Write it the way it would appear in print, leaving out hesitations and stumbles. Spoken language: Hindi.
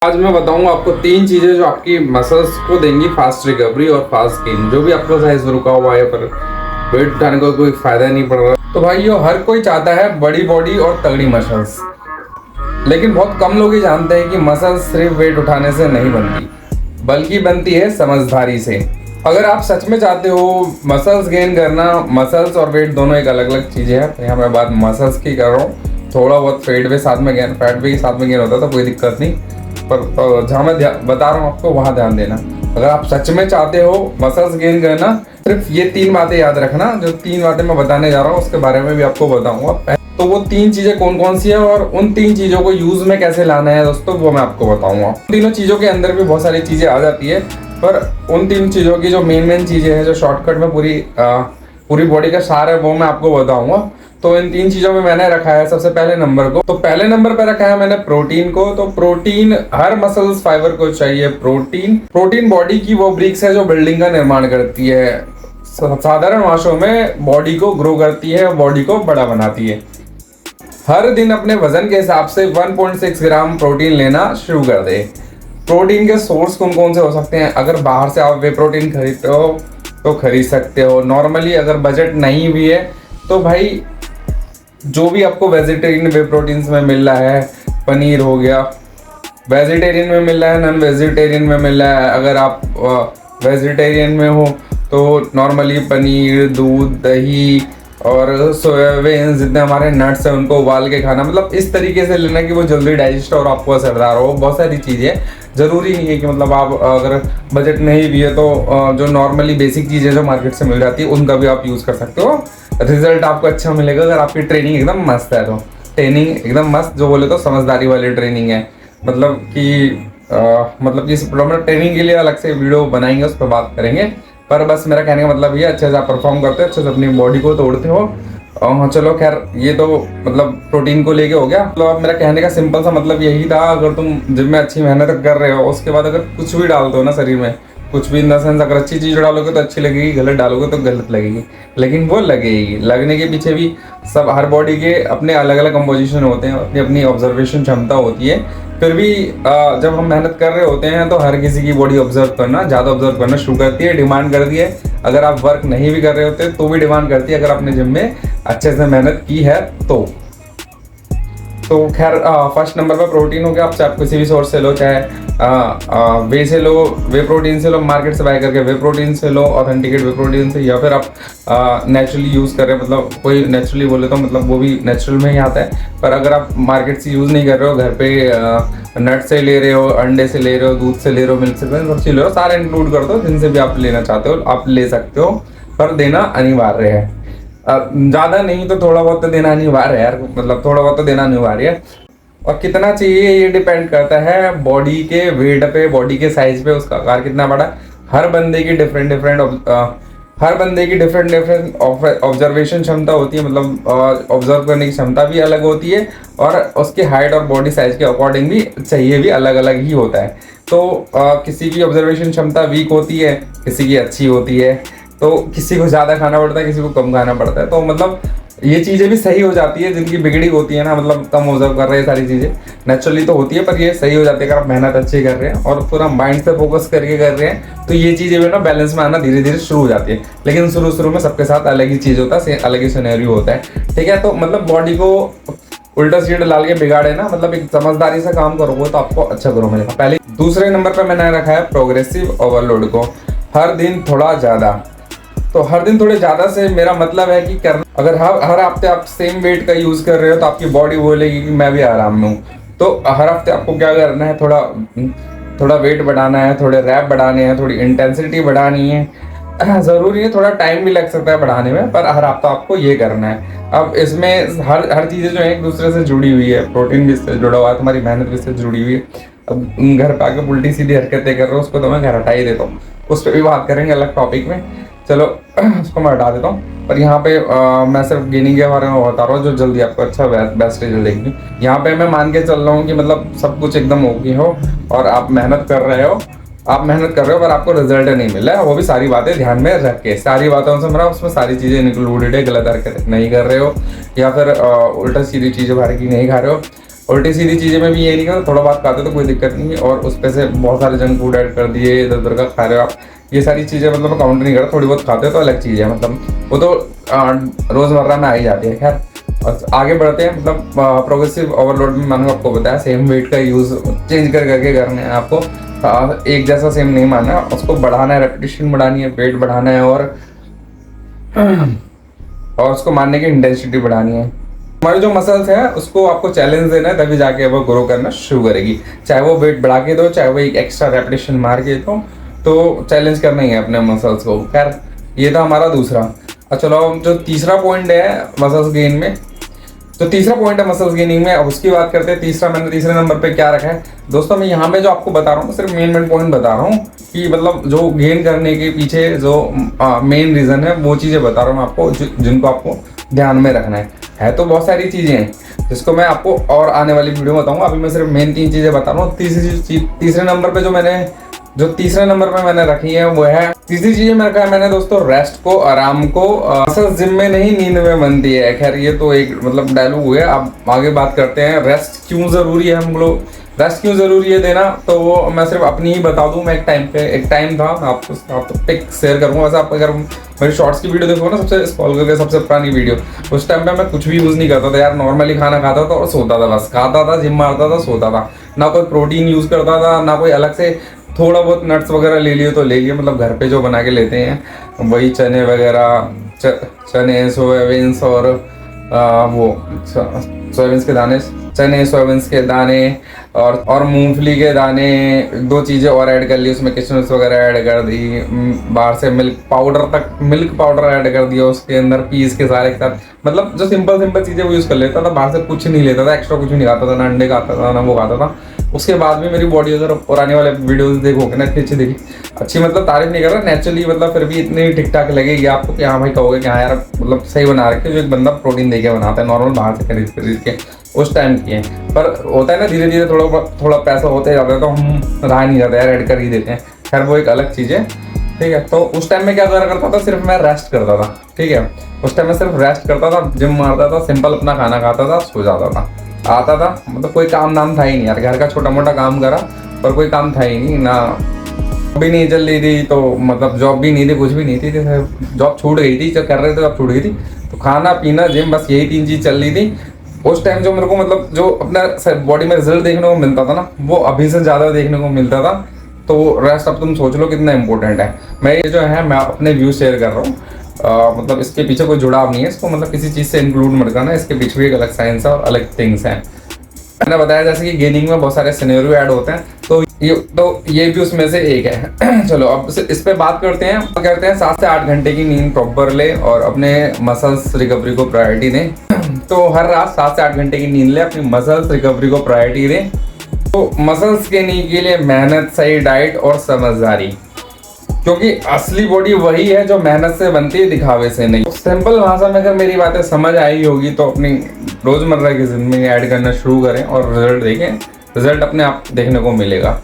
आज मैं बताऊंगा आपको तीन चीजें जो आपकी मसल्स को देंगी फास्ट रिकवरी और फास्ट गेन। जो भी आपका साइज रुका हुआ है पर वेट उठाने का कोई फायदा नहीं पड़ रहा, तो भाई ये हर कोई चाहता है बड़ी बॉडी और तगड़ी मसल्स, लेकिन बहुत कम लोग ही जानते हैं कि मसल्स सिर्फ वेट उठाने से नहीं बनती, बल्कि बनती है समझदारी से। अगर आप सच में चाहते हो मसल्स गेन करना, मसल्स और वेट दोनों एक अलग अलग चीजें हैं, तो यहाँ मैं बात मसल्स की कर रहा हूँ। थोड़ा बहुत फैट भी साथ में गेन, फैट भी साथ में गेन होता है तो कोई दिक्कत नहीं, पर जहाँ मैं बता रहा हूँ आपको वहाँ ध्यान देना। अगर आप सच में चाहते हो मसल्स गेन करना, सिर्फ ये तीन बातें याद रखना। जो तीन बातें मैं बताने जा रहा हूँ उसके बारे में भी आपको बताऊंगा। तो वो तीन चीजें कौन कौन सी है और उन तीन चीजों को यूज में कैसे लाना है दोस्तों, वो मैं आपको बताऊंगा। तीनों चीजों के अंदर भी बहुत सारी चीजें आ जाती है, पर उन तीन चीजों की जो मेन चीजें हैं, जो शॉर्टकट में पूरी बॉडी का सार है, वो मैं आपको बताऊंगा। तो इन तीन चीजों में मैंने रखा है सबसे पहले नंबर को, तो पहले नंबर पे रखा है मैंने प्रोटीन को। तो प्रोटीन हर मसल्स फाइबर को चाहिए। प्रोटीन बॉडी की वो ब्रिक्स है जो बिल्डिंग का निर्माण करती है। साधारण भाषाओं में बॉडी को ग्रो करती है, बॉडी को बड़ा बनाती है। हर दिन अपने वजन के हिसाब से 1.6 ग्राम प्रोटीन लेना शुरू कर दे। प्रोटीन के सोर्स कौन कौन से हो सकते हैं? अगर बाहर से आप वे प्रोटीन खरीदते हो तो खरीद सकते हो। नॉर्मली अगर बजट नहीं भी है तो भाई जो भी आपको वेजिटेरियन वे प्रोटीन्स में मिल रहा है, पनीर हो गया, वेजिटेरियन में मिल रहा है, नॉन वेजिटेरियन में मिल रहा है। अगर आप वेजिटेरियन में हो तो नॉर्मली पनीर, दूध, दही और सोयाबीन, जितने हमारे नट्स हैं उनको उबाल के खाना, मतलब इस तरीके से लेना कि वो जल्दी डाइजेस्ट और आपको असरदार हो। बहुत सारी चीज़ें, ज़रूरी नहीं है कि मतलब आप अगर बजट नहीं भी है तो जो नॉर्मली बेसिक चीज़ें जो मार्केट से मिल जाती है उनका भी आप यूज़ कर सकते हो। रिजल्ट आपको अच्छा मिलेगा अगर आपकी ट्रेनिंग एकदम मस्त है। तो ट्रेनिंग एकदम मस्त, जो बोले तो समझदारी वाली ट्रेनिंग है, मतलब कि इस ट्रेनिंग के लिए अलग से वीडियो बनाएंगे, उस पर बात करेंगे। पर बस मेरा कहने का मतलब ये, अच्छे से आप परफॉर्म करते हो, अच्छे से अपनी बॉडी को तोड़ते हो। चलो खैर, ये तो मतलब प्रोटीन को लेके हो गया। मतलब मेरा कहने का सिंपल सा मतलब यही था, अगर तुम जिम में अच्छी मेहनत कर रहे हो, उसके बाद अगर कुछ भी डाल दो ना शरीर में, कुछ भी इन द सेंस, अगर अच्छी चीज़ डालोगे तो अच्छी लगेगी, गलत डालोगे तो गलत लगेगी, लेकिन वो लगेगी। लगने के पीछे भी सब, हर बॉडी के अपने अलग अलग कंपोजिशन होते हैं, अपनी अपनी ऑब्जर्वेशन क्षमता होती है। फिर भी जब हम मेहनत कर रहे होते हैं तो हर किसी की बॉडी ऑब्जर्व करना, ज़्यादा ऑब्जर्व करना शुरू करती है, डिमांड करती है। अगर आप वर्क नहीं भी कर रहे होते तो भी डिमांड करती है, अगर आपने जिम में अच्छे से मेहनत की है तो खैर फर्स्ट नंबर पर प्रोटीन हो गया। आप चाहे किसी भी सोर्स से लो, चाहे वे से लो, वे प्रोटीन से लो, मार्केट से बाय करके वे प्रोटीन से लो, ऑथेंटिकेट वे प्रोटीन से, या फिर आप नेचुरली यूज़ कर रहे हैं, मतलब कोई नेचुरली बोले तो मतलब वो भी नेचुरल में ही आता है। पर अगर आप मार्केट से यूज़ नहीं कर रहे हो, घर पे नट से ले रहे हो, अंडे से ले रहे हो, दूध से ले रहे हो, मिल्क से ले रहे हो, सारे इंक्लूड कर दो, जिनसे भी आप लेना चाहते हो आप ले सकते हो, पर देना अनिवार्य है। ज़्यादा नहीं तो थोड़ा बहुत तो देना अनिवार्य है यार, मतलब थोड़ा बहुत तो देना अनिवार्य है। और कितना चाहिए ये डिपेंड करता है बॉडी के वेट पे, बॉडी के साइज पे, उसका आकार कितना बड़ा। हर बंदे की डिफरेंट ऑब्जर्वेशन क्षमता होती है, मतलब ऑब्जर्व करने की क्षमता भी अलग होती है, और उसकी हाइट और बॉडी साइज के अकॉर्डिंग भी चाहिए भी अलग अलग ही होता है। तो किसी की ऑब्जर्वेशन क्षमता वीक होती है, किसी की अच्छी होती है, तो किसी को ज़्यादा खाना पड़ता है, किसी को कम खाना पड़ता है। तो मतलब ये चीज़ें भी सही हो जाती है, जिनकी बिगड़ी होती है ना, मतलब कम ऑब्जर्व कर रहे हैं, सारी चीज़ें नेचुरली तो होती है, पर ये सही हो जाती है अगर आप मेहनत अच्छी कर रहे हैं और पूरा माइंड से फोकस करके कर रहे हैं, तो ये चीज़ें भी ना बैलेंस में आना धीरे धीरे शुरू हो जाती है। लेकिन शुरू में सबके साथ अलग ही चीज़ होता है, अलग ही सिनेरियो होता है, ठीक है। तो मतलब बॉडी को उल्टा सीधा डाल के बिगाड़े ना, मतलब एक समझदारी से काम करोगे तो आपको अच्छा ग्रो मिलेगा। पहले दूसरे नंबर पर मैंने रखा है प्रोग्रेसिव ओवरलोड को। हर दिन थोड़ा ज़्यादा, तो हर दिन थोड़े ज़्यादा से मेरा मतलब है कि करना, अगर हर हफ्ते आप सेम वेट का यूज़ कर रहे हो तो आपकी बॉडी बोलेगी कि मैं भी आराम में हूँ। तो हर हफ्ते आपको क्या करना है, थोड़ा वेट बढ़ाना है, थोड़े रैप बढ़ाने हैं, थोड़ी इंटेंसिटी बढ़ानी है। ज़रूरी है थोड़ा टाइम भी लग सकता है बढ़ाने में, पर हर हफ्ता आपको ये करना है। अब इसमें हर चीज़ें जो है एक दूसरे से जुड़ी हुई है, प्रोटीन भी इससे जुड़ा हुआ है, तुम्हारी मेहनत भी इससे जुड़ी हुई है। अब घर पे आके उल्टी सीधी हरकतें कर रहे हो, उसको तो मैं घर हटा ही देता हूँ, उस पर भी बात करेंगे अलग टॉपिक में। चलो उसको मैं हटा देता हूँ, पर यहाँ पे मैं सिर्फ गेनिंग के बारे में बता रहा हूँ, जो जल्दी आपको अच्छा बेस्ट रिजल्ट देगी। यहाँ पे मैं मान के चल रहा हूँ कि मतलब सब कुछ एकदम ओके हो और आप मेहनत कर रहे हो, पर आपको रिजल्ट नहीं मिल रहा है, वो भी सारी बातें ध्यान में रख के, सारी बातों से मेरा उसमें सारी चीज़ें इंक्लूडेड है, गलत हरकत नहीं कर रहे हो, या फिर उल्टा सीधी चीज़ें बाहर की नहीं खा रहे हो, उल्टी सीधी चीज़ें में भी ये नहीं करता, थोड़ा बहुत खाते तो कोई दिक्कत नहीं है, और उस पे से बहुत सारे जंक फूड ऐड कर दिए, इधर उधर का खा रहे हो आप, ये सारी चीज़ें मतलब काउंट नहीं करता, थोड़ी बहुत खाते हो तो अलग चीज़ है, मतलब वो तो रोज़मर्रा में आ ही जाती है। खैर और आगे बढ़ते हैं, मतलब प्रोग्रेसिव ओवरलोड में मैंने आपको बताया सेम वेट का यूज़ चेंज कर करके करना है आपको, एक जैसा सेम नहीं मानना, उसको बढ़ाना है, रेपिटेशन बढ़ानी है, वेट बढ़ाना है, और उसको मारने की इंटेंसिटी बढ़ानी है। हमारे जो मसल्स है उसको आपको चैलेंज देना है, तभी जाके वो ग्रो करना शुरू करेगी, चाहे वो वेट बढ़ा के दो, चाहे वो एक एक्स्ट्रा रेपिटेशन मार के दो, तो चैलेंज करना ही है अपने मसल्स को। खैर ये था हमारा दूसरा। चलो जो तीसरा पॉइंट है मसल्स गेन में, तो तीसरा पॉइंट है मसल्स गेनिंग में, अब उसकी बात करते हैं। मैंने तीसरे नंबर पे क्या रखा है दोस्तों, मैं यहाँ पे जो आपको बता रहा हूँ सिर्फ मेन पॉइंट बता रहा हूँ कि मतलब जो गेन करने के पीछे जो मेन रीजन है वो चीज़ें बता रहा हूँ आपको, जिनको आपको ध्यान में रखना है तो बहुत सारी चीज़ें हैं जिसको मैं आपको और आने वाली वीडियो में बताऊँगा। अभी मैं सिर्फ मेन 3 चीज़ें बता रहा हूँ। तीसरे नंबर पे जो तीसरे नंबर पे मैंने रखी है वो है, तीसरी चीज़ में रखा है मैंने दोस्तों रेस्ट को, आराम को। असल जिम में नहीं नींद में बनती है। खैर ये तो एक मतलब डायलॉग हुआ है, अब आगे बात करते हैं रेस्ट क्यों ज़रूरी है, हम लोग रेस्ट क्यों ज़रूरी है देना, तो वो मैं सिर्फ अपनी ही बता दूं। मैं एक टाइम था, आपको पिक शेयर करूँगा। वैसे आप अगर मेरी शॉर्ट्स की वीडियो देखो ना, सबसे स्क्रॉल करके सबसे पुरानी वीडियो, उस टाइम पे मैं कुछ भी यूज़ नहीं करता था यार, नॉर्मली खाना खाता था और सोता था, बस खाता था, जिम मारता था, सोता था, ना कोई प्रोटीन यूज़ करता था, ना कोई अलग से थोड़ा बहुत नट्स वगैरह ले लिए तो ले लिए, मतलब घर पे जो बना के लेते हैं वही चने वगैरह, चने सोयाबीन्स और वो सोयाबीन्स के दाने, चने सोयाबीन्स के दाने और मूंगफली के दाने, 2 चीज़ें और ऐड कर ली उसमें, किशमिश वगैरह ऐड कर दी, बाहर से मिल्क पाउडर ऐड कर दिया उसके अंदर, पीस के सारे के साथ, मतलब जो सिंपल चीज़ें वो यूज़ कर लेता था, बाहर से कुछ नहीं लेता था, एक्स्ट्रा कुछ नहीं खाता था, ना अंडे खाता था ना वो खाता था। उसके बाद भी मेरी बॉडी अगर पुराने वाले वीडियोस देखोगे ना, अच्छी देखी, अच्छी मतलब तारीफ नहीं कर रहा, नेचुरली मतलब फिर भी इतनी ठीक ठाक लगेगी आपको कि हाँ भाई कहोगे कि हाँ यार मतलब सही बना रखे, जो एक बंदा प्रोटीन दे के बनाता है नॉर्मल बाहर से खरीद के उस टाइम की है। पर होता है ना धीरे धीरे थोड़ा पैसा होते जाता है तो हम रहा नहीं जाता यार, ऐड कर ही देते हैं। खैर वो एक अलग चीज़ है, ठीक है। तो उस टाइम में क्या करा करता था, सिर्फ मैं रेस्ट करता था, ठीक है। उस टाइम में सिर्फ रेस्ट करता था, जिम मारता था, सिंपल अपना खाना खाता था, सो जाता था, आता था, मतलब कोई काम नाम था ही नहीं यार, घर का छोटा मोटा काम करा पर कोई काम था ही नहीं, ना भी नहीं चल रही थी, तो मतलब जॉब भी नहीं थी, कुछ भी नहीं थी, जॉब छूट गई थी, जो कर रहे थे जॉब छूट गई थी, तो खाना पीना जिम, बस यही 3 चीज़ चल रही थी उस टाइम। जो मेरे को मतलब जो अपना बॉडी में रिजल्ट देखने को मिलता था ना, वो अभी से ज़्यादा देखने को मिलता था। तो रेस्ट अब तुम सोच लो कितना इंपॉर्टेंट है। मैं ये जो है मैं अपने व्यू शेयर कर रहा हूँ, मतलब इसके पीछे कोई जुड़ाव नहीं है, इसको मतलब किसी चीज़ से इंक्लूड मत करना, इसके पीछे भी एक अलग साइंस है और अलग थिंग्स हैं। मैंने बताया जैसे कि गेनिंग में बहुत सारे सिनेरियो ऐड होते हैं, तो ये भी उसमें से एक है। चलो अब इस पे बात करते हैं 7 से 8 घंटे की नींद प्रॉपर ले और अपने मसल्स रिकवरी को प्रायोरिटी दें। तो हर रात 7 से 8 घंटे की नींद ले, अपनी मसल्स रिकवरी को प्रायोरिटी दें। तो मसल्स गेनिंग के लिए मेहनत, सही डाइट और समझदारी, क्योंकि असली बॉडी वही है जो मेहनत से बनती है, दिखावे से नहीं। तो सिंपल भाषा में अगर मेरी बातें समझ आई होगी तो अपनी रोजमर्रा की जिंदगी में ऐड करना शुरू करें और रिजल्ट देखें, रिजल्ट अपने आप देखने को मिलेगा।